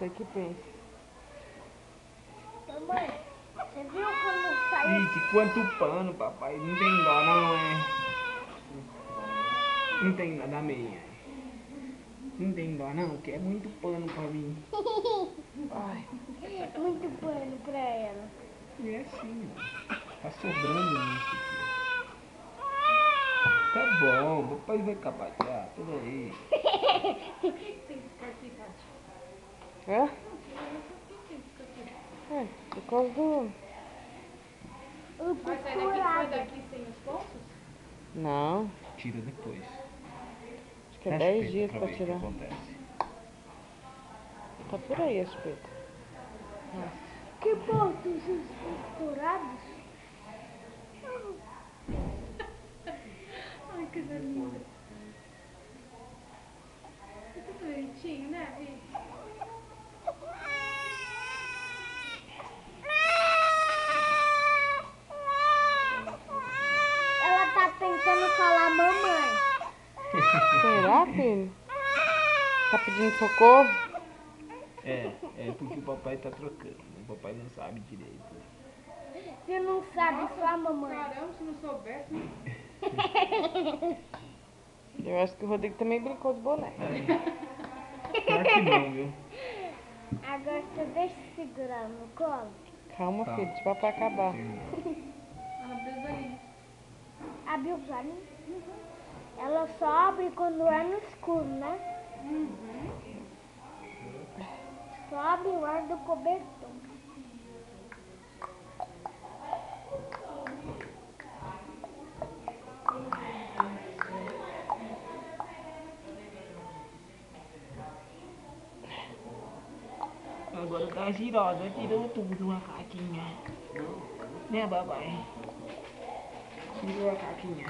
ele que pensa. Mamãe, você viu quando saiu? Ixi, quanto pano, papai. Não tem dó, não, é? Não tem dó da meia. Não tem dó, não, que é muito pano pra mim. Ai, Muito pano pra ela. E é assim, ó. Tá sobrando muito aqui. Tá bom, papai vai cabaçar. Peraí. é? É, por causa do... Vai Sai daqui sem os pontos? Não, Tira depois. acho que é Dá 10 chupeta dias pra pra ver o que tirar. acontece. Tá por aí a chupeta. Que pontos estruturados? Ai, que coisa linda. Que bonitinho, né, Vi? Ela tá tentando falar mamãe. Será, filho? Tá pedindo socorro? É porque o papai tá trocando. O papai não sabe direito. Você não sabe só a mamãe. Caramba, se não soubesse, né? Eu acho que o Rodrigo também brincou de boneca. Claro que não, viu? Agora você deixa eu segurar no colo. Calma, Tá. filho, deixa o papai acabar. Abre os olhinhos. Abre os olhos. Ela só abre quando é no escuro, né? Só abre o ar do cobertor. Agora tá girosa, tirou tudo a caquinha. Né, papai? Tirou a caquinha.